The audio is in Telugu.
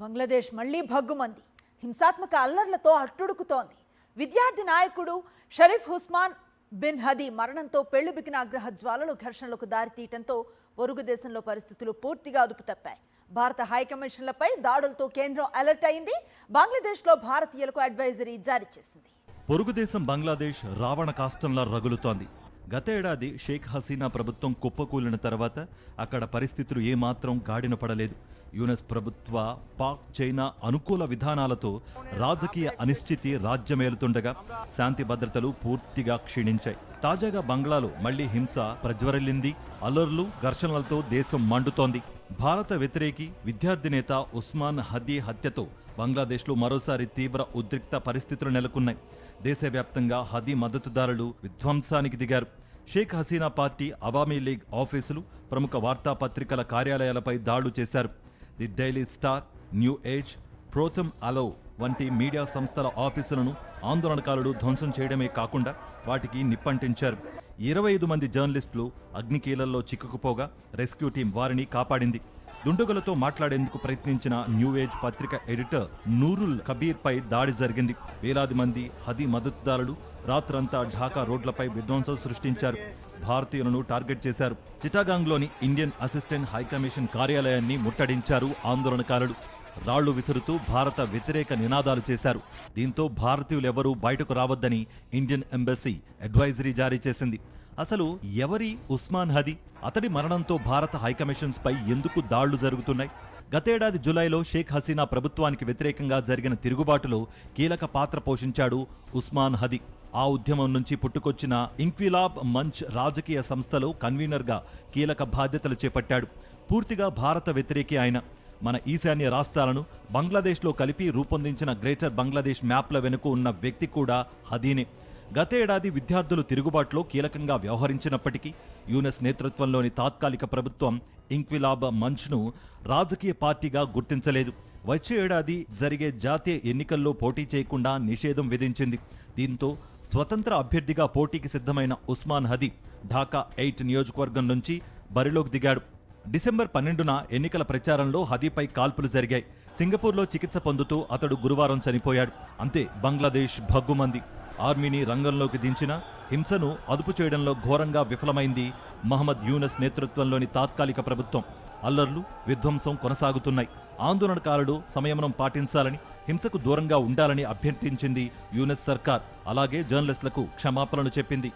బంగ్లాదేశ్ మళ్లీ భగ్గుమంది హింసాత్మక అల్లర్లతో అట్టుడుకుతోంది. విద్యార్థి నాయకుడు షరీఫ్ ఉస్మాన్ బిన్ హదీ మరణంతో పెళ్లిబికిన ఆగ్రహ జ్వాలలు ఘర్షణలకు దారితీయడంతో పొరుగు దేశంలో పరిస్థితులు పూర్తిగా అదుపు తప్పాయి. భారత హైకమిషన్లపై దాడులతో కేంద్రం అలర్ట్ అయింది. బంగ్లాదేశ్లో భారతీయులకు అడ్వైజరీ జారీ చేసింది. పొరుగు దేశం బంగ్లాదేశ్ రావణ కాష్టంలా రగులుతోంది. గత ఏడాది షేక్ హసీనా ప్రభుత్వం కుప్పకూలిన తర్వాత అక్కడ పరిస్థితులు ఏమాత్రం గాడిన పడలేదు. యూనస్ ప్రభుత్వ పాక్ చైనా అనుకూల విధానాలతో రాజకీయ అనిశ్చితి రాజ్యమేలుతుండగా శాంతి భద్రతలు పూర్తిగా క్షీణించాయి. తాజాగా బంగ్లాలో మళ్లీ హింస ప్రజ్వరిల్లింది. అల్లర్లు ఘర్షణలతో దేశం మండుతోంది. భారత వ్యతిరేకి విద్యార్థి నేత ఉస్మాన్ హదీ హత్యతో బంగ్లాదేశ్లో మరోసారి తీవ్ర ఉద్రిక్త పరిస్థితులు నెలకొన్నాయి. దేశవ్యాప్తంగా హదీ మద్దతుదారులు విధ్వంసానికి దిగారు. షేక్ హసీనా పార్టీ అవామీ లీగ్ ఆఫీసులు, ప్రముఖ వార్తాపత్రికల కార్యాలయాలపై దాడులు చేశారు. The daily star, new age, Prothom Alo వంటి మీడియా సంస్థల ఆఫీసులను ఆందోళనకారులు ధ్వంసం చేయడమే కాకుండా వాటికి నిప్పంటించారు. 25 మంది జర్నలిస్టులు అగ్నికీలల్లో చిక్కుకుపోగా రెస్క్యూ టీం వారిని కాపాడింది. దుండగులతో మాట్లాడేందుకు ప్రయత్నించిన న్యూ ఏజ్ పత్రిక ఎడిటర్ నూరుల్ కబీర్ పై దాడి జరిగింది. వేలాది మంది హదీ మద్దతుదారులు రాత్రంతా ఢాకా రోడ్లపై విధ్వంసం సృష్టించారు. భారతీయులను టార్గెట్ చేశారు. చిటాగాంగ్లోని ఇండియన్ అసిస్టెంట్ హైకమిషన్ కార్యాలయాన్ని ముట్టడించారు ఆందోళనకారులు. రాళ్లు విసురుతూ భారత వ్యతిరేక నినాదాలు చేశారు. దీంతో భారతీయులెవరూ బయటకు రావద్దని ఇండియన్ ఎంబసీ అడ్వైజరీ జారీ చేసింది. అసలు ఎవరి ఉస్మాన్ హదీ? అతడి మరణంతో భారత హైకమిషన్స్ పై ఎందుకు దాళ్లు జరుగుతున్నాయి? గతేడాది జులైలో షేక్ హసీనా ప్రభుత్వానికి వ్యతిరేకంగా జరిగిన తిరుగుబాటులో కీలక పాత్ర పోషించాడు ఉస్మాన్ హదీ. ఆ ఉద్యమం నుంచి పుట్టుకొచ్చిన ఇంక్విలాబ్ మంచ్ రాజకీయ సంస్థలో కన్వీనర్గా కీలక బాధ్యతలు చేపట్టాడు. పూర్తిగా భారత వ్యతిరేకి ఆయన. మన ఈశాన్య రాష్ట్రాలను బంగ్లాదేశ్లో కలిపి రూపొందించిన గ్రేటర్ బంగ్లాదేశ్ మ్యాప్ల వెనుక ఉన్న వ్యక్తి కూడా హదీనే. గతేడాది విద్యార్థులు తిరుగుబాటులో కీలకంగా వ్యవహరించినప్పటికీ యూనస్ నేతృత్వంలోని తాత్కాలిక ప్రభుత్వం ఇంక్విలాబ్ మంచ్ను రాజకీయ పార్టీగా గుర్తించలేదు. వచ్చే ఏడాది జరిగే జాతీయ ఎన్నికల్లో పోటీ చేయకుండా నిషేధం విధించింది. దీంతో స్వతంత్ర అభ్యర్థిగా పోటీకి సిద్ధమైన ఉస్మాన్ హదీ ఢాకా 8 నియోజకవర్గం నుంచి బరిలోకి దిగాడు. డిసెంబర్ 12న ఎన్నికల ప్రచారంలో హదీపై కాల్పులు జరిగాయి. సింగపూర్లో చికిత్స పొందుతూ అతడు గురువారం చనిపోయాడు. అంతే, బంగ్లాదేశ్ భగ్గుమంది. ఆర్మీని రంగంలోకి దించిన హింసను అదుపు చేయడంలో ఘోరంగా విఫలమైంది మహమ్మద్ యూనస్ నేతృత్వంలోని తాత్కాలిక ప్రభుత్వం. అల్లర్లు, విధ్వంసం కొనసాగుతున్నాయి. ఆందోళనకారులు సంయమనం పాటించాలని, హింసకు దూరంగా ఉండాలని అభ్యర్థించింది యూనస్ సర్కార్. అలాగే జర్నలిస్టులకు క్షమాపణలు చెప్పింది.